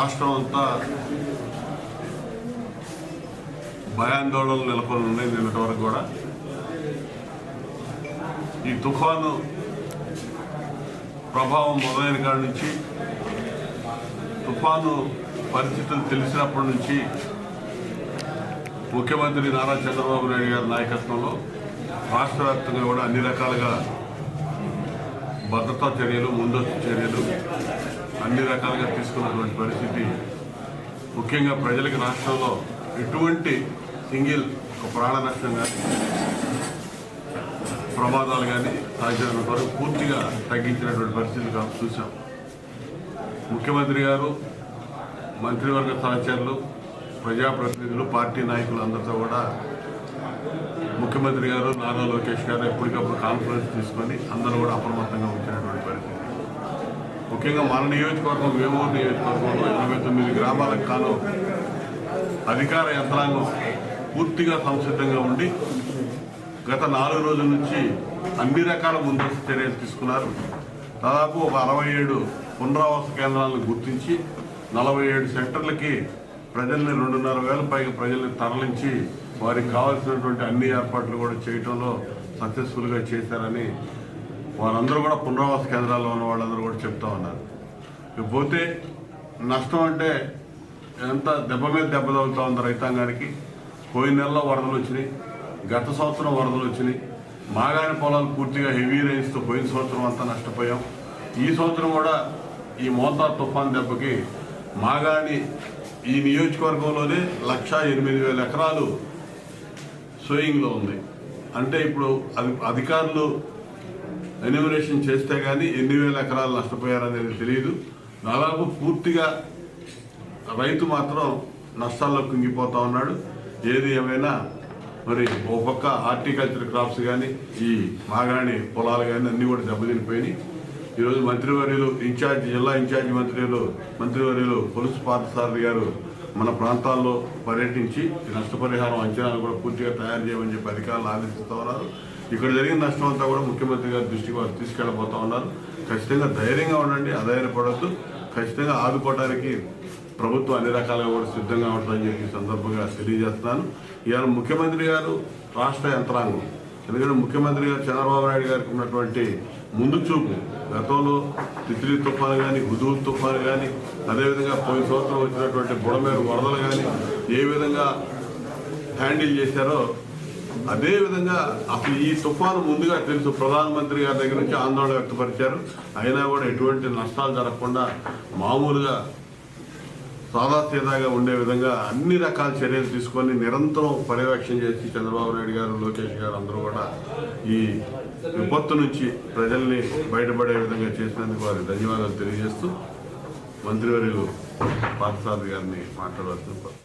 రాష్ట్రం అంతా భయాందోళనలు నెలకొని ఉన్నాయి. నిన్నటి వరకు కూడా ఈ తుఫాను ప్రభావం మొదలైన కాడి నుంచి, తుఫాను పరిస్థితులు తెలిసినప్పటి నుంచి ముఖ్యమంత్రి నారా చంద్రబాబు నాయుడు గారి నాయకత్వంలో రాష్ట్ర వ్యాప్తంగా కూడా అన్ని రకాలుగా భద్రతా చర్యలు, ముందస్తు చర్యలు అన్ని రకాలుగా తీసుకున్నటువంటి పరిస్థితి. ముఖ్యంగా ప్రజలకు రాష్ట్రంలో ఎటువంటి సింగిల్ ఒక ప్రాణ నష్టం కానీ, ప్రమాదాలు కానీ సాధ్యమైనంత వరకు పూర్తిగా తగ్గించినటువంటి పరిస్థితి చూసాం. ముఖ్యమంత్రి గారు, మంత్రివర్గ సహచరులు, ప్రజాప్రతినిధులు, పార్టీ నాయకులు అందరితో కూడా ముఖ్యమంత్రి గారు, నారా లోకేష్ గారు ఎప్పటికప్పుడు కాన్ఫరెన్స్ తీసుకొని అందరూ కూడా అప్రమత్తంగా ఉంచినటువంటి పరిస్థితి. ముఖ్యంగా మన నియోజకవర్గం, వేమూరు నియోజకవర్గంలో 29 గ్రామాలకు కాను అధికార యంత్రాంగం పూర్తిగా సంసిద్ధంగా ఉండి గత 4 రోజుల నుంచి అన్ని రకాల ముందస్తు చర్యలు తీసుకున్నారు. దాదాపు ఒక 67 పునరావాస కేంద్రాలను గుర్తించి 47 సెంటర్లకి ప్రజల్ని 2,500 పైగా ప్రజల్ని తరలించి వారికి కావాల్సినటువంటి అన్ని ఏర్పాట్లు కూడా చేయడంలో సక్సెస్ఫుల్గా చేశారని వారందరూ కూడా పునరావాస కేంద్రాల్లో ఉన్న వాళ్ళందరూ కూడా చెప్తా ఉన్నారు. ఇకపోతే నష్టం అంటే ఎంత దెబ్బ మీద దెబ్బ తగులుతూ ఉంది రైతాంగానికి. పోయిన నెలలో వరదలు వచ్చినాయి, గత సంవత్సరం వరదలు వచ్చినాయి. మాగాణి పొలాలు పూర్తిగా హెవీ రైన్స్తో పోయిన సంవత్సరం అంతా నష్టపోయాం. ఈ సంవత్సరం కూడా ఈ మోంతా తుఫాన్ దెబ్బకి మాగాణి ఈ నియోజకవర్గంలోనే 1,08,000 ఎకరాలు సోయింగ్లో ఉంది. అంటే ఇప్పుడు అధికారులు ఎన్యూమరేషన్ చేస్తే కానీ ఎన్ని వేల ఎకరాలు నష్టపోయారనేది తెలియదు. దాదాపు పూర్తిగా రైతు మాత్రం నష్టాల్లో కుంగిపోతా ఉన్నాడు. ఏది ఏమైనా మరి ఒక పక్క హార్టికల్చర్ క్రాప్స్ కానీ, ఈ మాగాణి పొలాలు కానీ అన్నీ కూడా దెబ్బతినిపోయినాయి. ఈరోజు మంత్రివర్యులు జిల్లా ఇన్ఛార్జి మంత్రివర్యులు పొలుసు పార్థసారథి గారు మన ప్రాంతాల్లో పర్యటించి నష్టపరిహారం అంచనాలు కూడా పూర్తిగా తయారు చేయమని చెప్పి అధికారులు ఆదేశిస్తూ ఉన్నారు. ఇక్కడ జరిగిన నష్టం అంతా కూడా ముఖ్యమంత్రి గారి దృష్టికి వారు తీసుకెళ్ళబోతా ఉన్నారు. ఖచ్చితంగా ధైర్యంగా ఉండండి, అధైర్యపడద్దు. ఖచ్చితంగా ఆదుకోవడానికి ప్రభుత్వం అన్ని రకాలుగా కూడా సిద్ధంగా ఉంటుందని చెప్పి సందర్భంగా తెలియజేస్తున్నాను. ఇవాళ ముఖ్యమంత్రి గారు, రాష్ట్ర యంత్రాంగం, ఎందుకంటే ముఖ్యమంత్రి గారు చంద్రబాబు నాయుడు గారికి ఉన్నటువంటి ముందు చూపు, గతంలో తిత్లీ తుఫాను కానీ, హుదూద్ తుఫాను కానీ, అదేవిధంగా పోయిన సంవత్సరం వచ్చినటువంటి బుడమేరు వరదలు కానీ ఏ విధంగా హ్యాండిల్ చేశారో అదేవిధంగా అసలు ఈ తుఫాను ముందుగా తెలుసు. ప్రధానమంత్రి గారి దగ్గర నుంచి ఆందోళన వ్యక్తపరిచారు. అయినా కూడా ఎటువంటి నష్టాలు జరగకుండా మామూలుగా సాదాసీదాగా ఉండే విధంగా అన్ని రకాల చర్యలు తీసుకొని నిరంతరం పర్యవేక్షణ చేసి చంద్రబాబు నాయుడు గారు, లోకేష్ గారు అందరూ కూడా ఈ విపత్తు నుంచి ప్రజల్ని బయటపడే విధంగా చేసినందుకు వారికి ధన్యవాదాలు తెలియజేస్తూ మంత్రివర్యులు పార్థసారథి గారిని మాట్లాడవలసిన